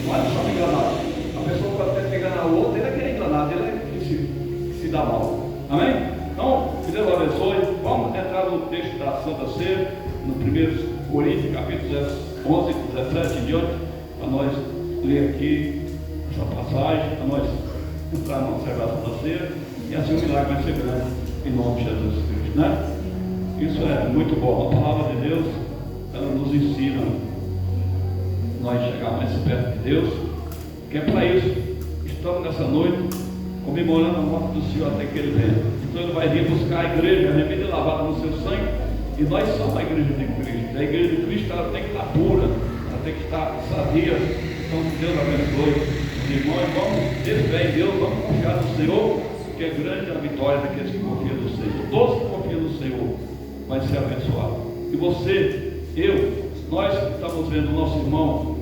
Nós não somos enganados. A pessoa pode até enganar o outro, ele é que é enganado, ele é que se dá mal. Amém? Então, que Deus abençoe. Vamos entrar no texto da Santa Ceia, no 1 Coríntios, capítulo 11, 17 e diante, para nós ler aqui essa passagem, para nós entrar na celebração da ceia, e assim o milagre vai ser grande, em nome de Jesus Cristo, né? Isso é muito bom. A palavra de Deus, ela nos ensina nós chegar mais perto de Deus, que é para isso estamos nessa noite comemorando a morte do Senhor até que Ele venha. Então Ele vai vir buscar a igreja remida e lavada no seu sangue, e nós somos a igreja de Cristo. A igreja de Cristo, ela tem que estar pura, ela tem que estar sadia. Então Deus abençoe os irmãos, vamos ter fé em Deus, vamos confiar no Senhor, porque é grande a vitória daqueles que confiam no Senhor. Todos que confiam no Senhor vai ser abençoado. E você, nós que estamos vendo o nosso irmão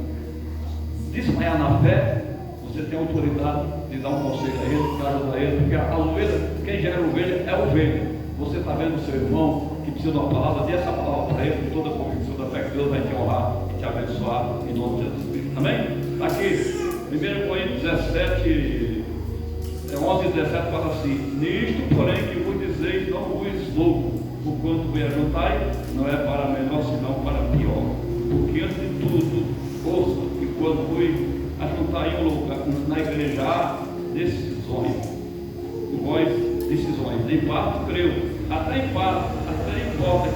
desmaiar na fé, você tem autoridade de dar um conselho a ele, de ajudar ele, porque a ovelha, quem gera ovelha é ovelha. Você está vendo o seu irmão que precisa de uma palavra, dê essa palavra para ele com toda a convicção da fé que Deus vai te honrar, te abençoar em nome de Jesus Cristo. Amém? Está aqui, 1 Coríntios 17, 11 e 17 fala assim: nisto, porém, que vos dizeis, não vos louvo, porquanto vos ajuntai, não é para melhor, senão para pior. Porque antes de tudo, ouça, que quando vos ajuntai em um lugar, na igreja, há decisões. Vós, decisões. Em parte, creio, até importa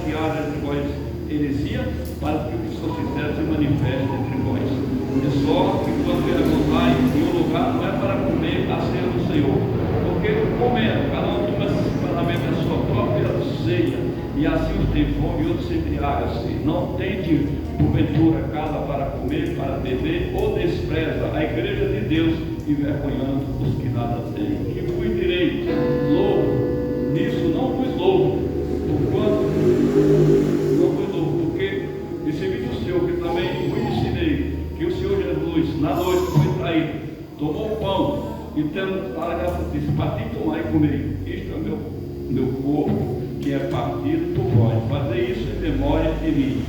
que haja entre vós heresia, para que o que sou sincero se manifeste entre vós. É só que quando vos ajuntai em um lugar, não é para comer a ceia do Senhor, porque comendo, cada um toma separadamente a sua própria ceia, e assim os tem fome e outros se embriagam-se. Não tende, porventura, casa para comer, para beber, ou despreza a igreja de Deus, envergonhando os que nada têm. Que vos direi, louvo, nisso não vos louvo, porque recebi do Senhor, que também vos ensinei, que o Senhor Jesus, na noite que foi traído, tomou o pão, e tendo largado, disse: parti, tomai e comei, isto é meu corpo, que é partido por vós, fazei isso em memória de mim.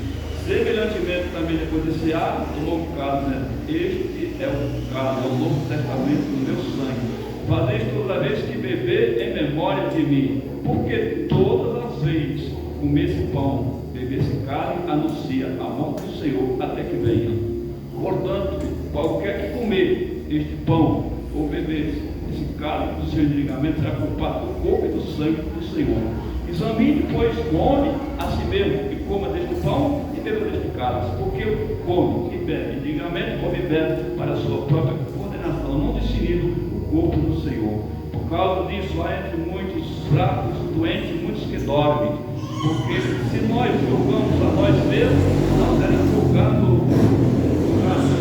Semelhantemente também depois desse tomou o cálice, né? Este é o cálice, é o Novo Testamento do meu sangue. Fazeis toda vez que beber em memória de mim, porque todas as vezes comer esse pão, beber esse cálice, anuncia a mão do Senhor até que venha. Portanto, qualquer que comer este pão ou beber esse cálice do seu ligamento será culpado do corpo e do sangue do Senhor. Examine, pois, o homem a si mesmo, e coma deste pão e beba deste cálice, porque come e bebe indignamente, come e bebe para a sua própria condenação, não discernindo o corpo do Senhor. Por causa disso, há entre muitos fracos, doentes, muitos que dormem, porque se nós julgamos a nós mesmos, não seremos julgados,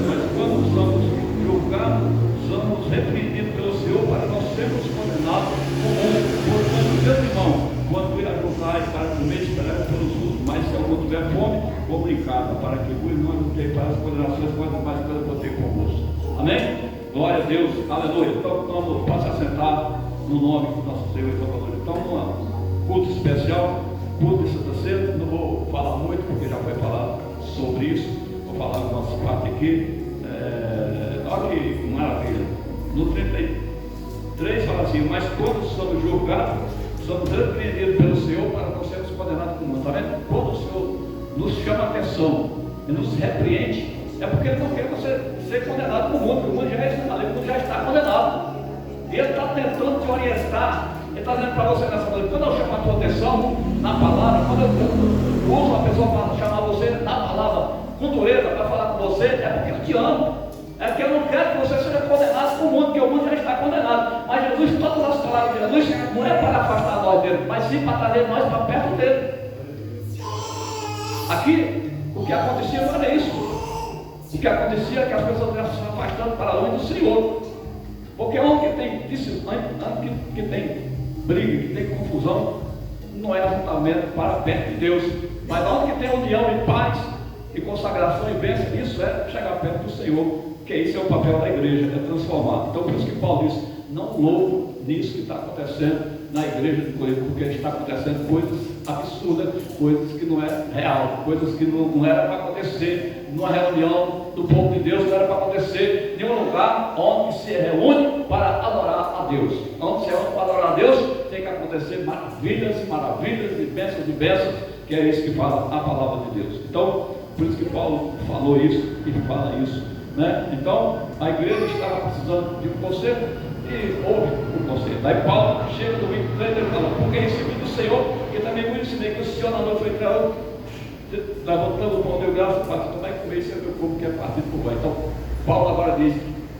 mas quando somos julgados, somos repreendidos pelo Senhor para não sermos condenados como portanto, meus irmãos, quando ir ajuntai para comer, esperar pelos outros, mas se algum tiver fome, obrigado, para que vos não ajunteis para as condenações, quanto mais coisas vou ter convosco. Amém? Glória a Deus, aleluia. Então, vamos passar a sentar no nome do nosso Senhor e Salvador. Então, um culto especial, culto de Santa Ceia. Não vou falar muito, porque já foi falado sobre isso. Vou falar da nossa parte aqui. Olha que maravilha. No 33 fala assim: mas quando somos julgados, somos repreendidos pelo Senhor para não sermos condenados com o mundo. Está vendo? Quando o Senhor nos chama a atenção e nos repreende, é porque Ele não quer você ser condenado com o mundo, porque o mundo já está condenado. E Ele está tentando te orientar. Ele está dizendo para você nessa noite: quando eu chamo a tua atenção na palavra, quando eu uso uma pessoa para chamar você na palavra com dureza para falar com você, é porque eu te amo. É porque eu não quero que você seja condenado com o mundo, porque o mundo já está condenado. Mas Jesus, todas as palavras de Jesus, não é para afastar nós dele, mas sim para trazer nós para perto dele. Aqui, o que acontecia não era isso. O que acontecia é que as pessoas estavam se afastando para longe do Senhor. Porque onde que tem briga, que tem confusão, não é ajuntamento para perto de Deus. Mas onde que tem união e paz, e consagração e bênção, isso é chegar perto do Senhor. Que isso é o papel da igreja, é transformar. Então por isso que Paulo diz: não louvo nisso que está acontecendo na igreja de Corinto, porque está acontecendo coisas absurdas, coisas que não é real, coisas que não era para acontecer numa reunião do povo de Deus, não era para acontecer em um lugar onde se reúne para adorar a Deus. Onde se reúne para adorar a Deus, tem que acontecer maravilhas e bênçãos, que é isso que fala a palavra de Deus. Então, por isso que Paulo falou isso e fala isso. Né? Então, a igreja estava precisando de um conselho e houve um conselho. Daí Paulo chega no 23 e fala: porque recebi do Senhor, que também vos ensinei que o Senhor na noite foi traído, levantando o pão, deu graça, para tomar e comer, isso é meu corpo que é partido por vós. Então, Paulo agora diz: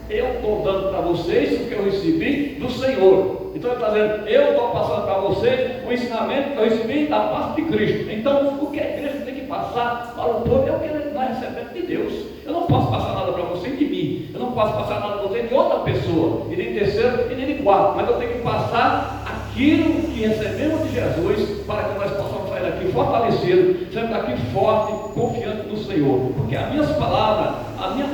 eu estou dando para vocês o que eu recebi do Senhor. Então ele está dizendo: eu estou passando para vocês o ensinamento que eu recebi da parte de Cristo. Então, o que a igreja tem que passar para o povo é o que nós recebemos de Deus. Eu não posso passar nada para você de mim, eu não posso passar nada para você de outra pessoa, e nem de terceiro e nem de quarto, mas eu tenho que passar aquilo que recebemos de Jesus, para que nós possamos sair daqui fortalecidos, sair daqui forte, confiante no Senhor. Porque as minhas palavras,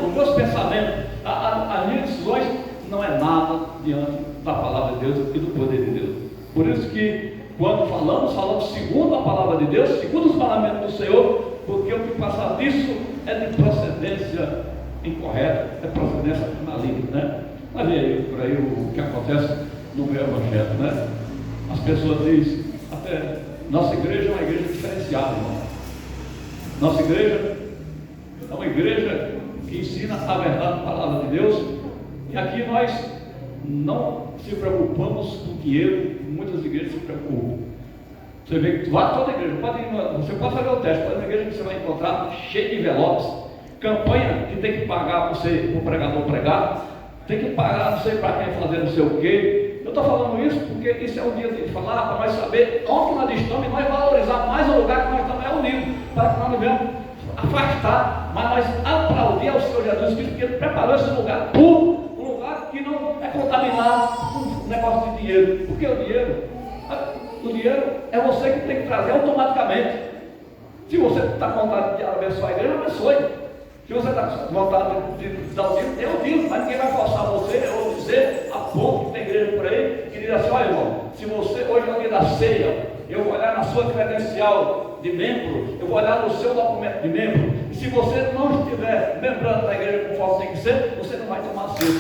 os meus pensamentos, as minhas decisões não é nada diante da palavra de Deus e do poder de Deus. Por isso que quando falamos segundo a palavra de Deus, segundo os mandamentos do Senhor, porque o que passar disso é de procedência incorreta, é procedência maligna, né? Mas aí, por aí o que acontece no meu evangelho, né? As pessoas dizem, até, nossa igreja é uma igreja diferenciada, irmão. Nossa igreja é uma igreja que ensina a verdade, a palavra de Deus, e aqui nós não se preocupamos com dinheiro, muitas igrejas se preocupam. Você vê que lá toda igreja, você pode fazer o teste, pode ir na igreja que você vai encontrar cheio de envelopes, campanha que tem que pagar para o pregador pregar, tem que pagar não sei para quem fazer não sei o quê. Eu estou falando isso porque isso é o dia de falar, para nós saber onde nós estamos e nós valorizar mais o lugar que nós estamos, é unidos, para que nós não venhamos afastar, mas nós aplaudir ao Senhor Jesus Cristo, porque Ele preparou esse lugar puro, um lugar que não é contaminado com um negócio de dinheiro, porque o dinheiro é você que tem que trazer automaticamente. Se você está com vontade de abençoar a igreja, abençoe. Se você está com vontade de dar o dízimo, dê o dízimo, mas ninguém vai forçar você ou dizer a ponto que tem igreja por aí que diz assim: olha, irmão, se você hoje no dia da ceia, eu vou olhar na sua credencial de membro, eu vou olhar no seu documento de membro, e se você não estiver membrando da igreja conforme tem que ser, você não vai tomar ceia.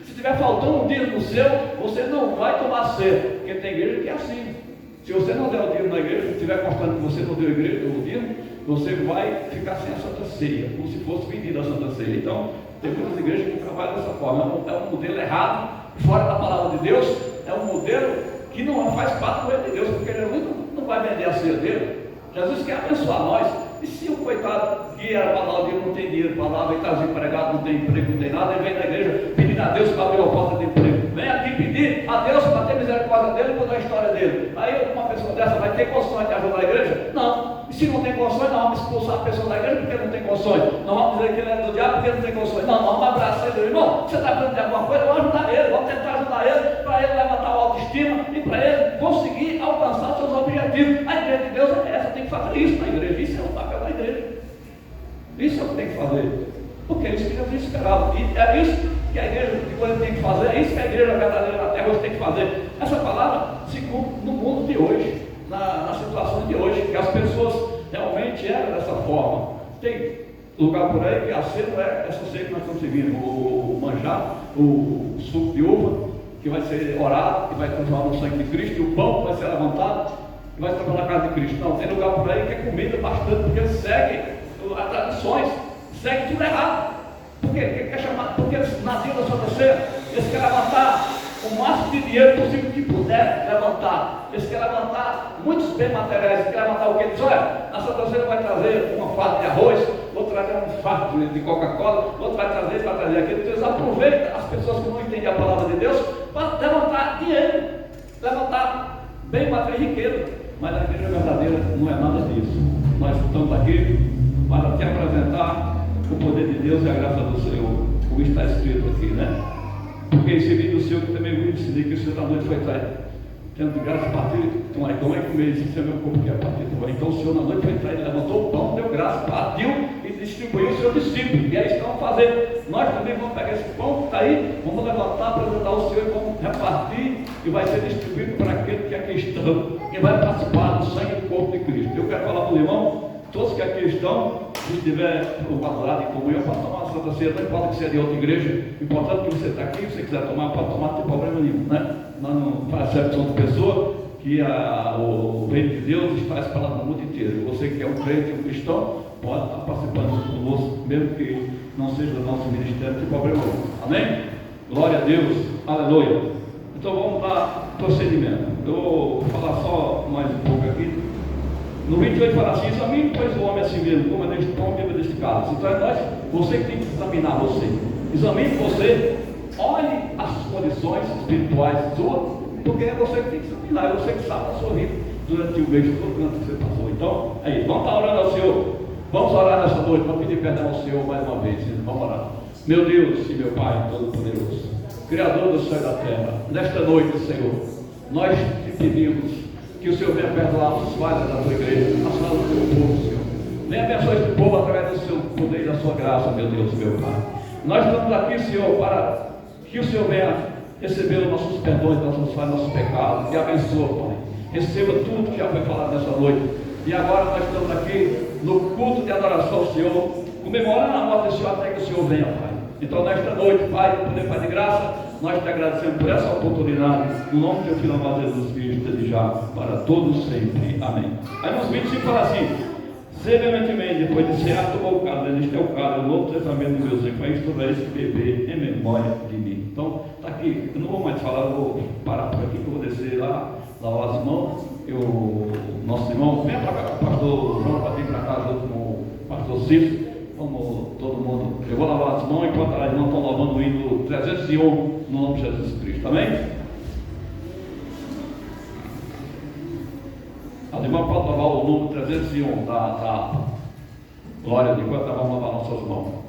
Se estiver faltando um dízimo no seu, você não vai tomar ceia, porque tem igreja que é assim. Se você não der o dízimo na igreja, se estiver constando que você não deu o dízimo, você vai ficar sem a Santa Ceia, como se fosse vendida a Santa Ceia. Então, tem muitas igrejas que trabalham dessa forma. É um modelo errado, fora da palavra de Deus, é um modelo que não faz parte do reino de Deus, porque Jesus não vai vender a ceia dele. Jesus quer abençoar nós. E se o coitado que era para lá, não tem dinheiro para lá, está desempregado, não tem emprego, não tem nada, ele vem na igreja pedindo a Deus para abrir a porta de emprego. Vem aqui pedir a Deus para ter misericórdia dele e contar a história dele. Aí uma pessoa dessa vai ter condições de ajudar a igreja? Não. E se não tem condições, não vamos expulsar a pessoa da igreja porque não tem condições. Não vamos dizer que ele é do diabo porque não tem condições. Não, vamos abraçar ele. Irmão, você está precisando de alguma coisa? Vamos ajudar ele, vamos tentar ajudar ele, para ele levantar a autoestima e para ele conseguir alcançar os seus objetivos. A igreja de Deus é essa, tem que fazer isso na igreja. Isso é o papel da igreja. Isso é o que tem que fazer. Porque é isso que Jesus esperava. E é isso que a igreja de hoje tem que fazer, é isso que a igreja verdadeira na terra hoje tem que fazer. Essa palavra se cumpre no mundo de hoje, na situação de hoje, que as pessoas realmente eram dessa forma. Tem lugar por aí que a ceia não é essa ceia que nós estamos seguindo, o manjar, o suco de uva, que vai ser orado, que vai transformar no sangue de Cristo, e o pão vai ser levantado, e vai se transformar na casa de Cristo. Não, tem lugar por aí que é comida bastante, porque segue as tradições, segue tudo errado. Porque quer chamar, porque eles nasciam da Santa Ceia, eles querem levantar o máximo de dinheiro possível que puder levantar. Eles querem levantar muitos bens materiais. Eles querem levantar o que? Diz: olha, a Santa Ceia vai trazer uma farda de arroz, vou trazer um fardo de Coca-Cola, outro vai trazer aquilo. Então eles aproveitam as pessoas que não entendem a palavra de Deus para levantar dinheiro, levantar bem material e riqueza. Mas a igreja verdadeira não é nada disso. Nós estamos aqui para te apresentar o poder de Deus e a graça do Senhor, como está escrito aqui, né? Porque recebi do Senhor que também me ensinei que o Senhor da noite foi traído, tendo de graça partir, então é comer isso, é meu corpo que é partido. Então o Senhor na noite foi traído, levantou o pão, deu graça, partiu e distribuiu o seu discípulo. E é isso que vamos fazer. Nós também vamos pegar esse pão que está aí, vamos levantar, apresentar o Senhor e vamos repartir, e vai ser distribuído para aquele que é cristão, que vai participar do sangue do corpo de Cristo. Eu quero falar para o irmão, todos que aqui estão, se tiver o valorado em comunhão, pode tomar a Santa Ceia, não importa que seja de outra igreja, o importante é que você está aqui, se você quiser tomar, pode tomar, não tem problema nenhum, né? Nós não faz acepção de pessoa, que o reino de Deus está espalhado no mundo inteiro. Você que é um crente, um cristão, pode estar participando conosco, mesmo que não seja do nosso ministério, não tem problema nenhum. Amém? Glória a Deus, aleluia. Então vamos dar procedimento. Eu vou falar só mais um pouco aqui. No 28 fala assim: examine, pois, o homem a si mesmo, como é deste pão, beba deste cálice. Então é nós, você que tem que examinar você. Examine você, olhe as condições espirituais suas, porque é você que tem que examinar, é você que sabe a sua vida durante o mês todo, durante o que você passou. Então, é isso. Vamos estar orando ao Senhor. Vamos orar nessa noite, para pedir perdão ao Senhor mais uma vez. Vamos orar. Meu Deus e meu Pai Todo-Poderoso, Criador do céu e da terra, nesta noite, Senhor, nós te pedimos que o Senhor venha perdoar as falhas da tua igreja, as falhas do teu povo, Senhor. Venha abençoar este povo através do seu poder e da sua graça, meu Deus, meu Pai. Nós estamos aqui, Senhor, para que o Senhor venha receber os nossos perdões, nossas falhas, nossos pecados. E abençoa, Pai. Receba tudo que já foi falado nessa noite. E agora nós estamos aqui no culto de adoração ao Senhor, comemorando a morte do Senhor até que o Senhor venha, Pai. Então, nesta noite, Pai, poder, Pai de graça, nós te agradecemos por essa oportunidade, no nome do teu filho amado Jesus Cristo, desde já, para todos sempre. Amém. Aí nos 25 fala assim: semelhantemente, depois de ser tomou o cálice, este é o cálice, o Novo Testamento de Deus, para isto toda vez que beber em memória de mim. Então, está aqui, eu não vou mais falar, eu vou parar por aqui, que eu vou descer lá, lavar as mãos. Nosso irmão, vem para cá, pastor João, para vir para cá junto com o pastor Cícero. Vamos, todo mundo. Eu vou lavar as mãos enquanto as irmãs estão lavando o hino 301 no nome de Jesus Cristo. Amém? As irmãs podem lavar o número 301 da glória de enquanto nós vamos lavar nossas mãos.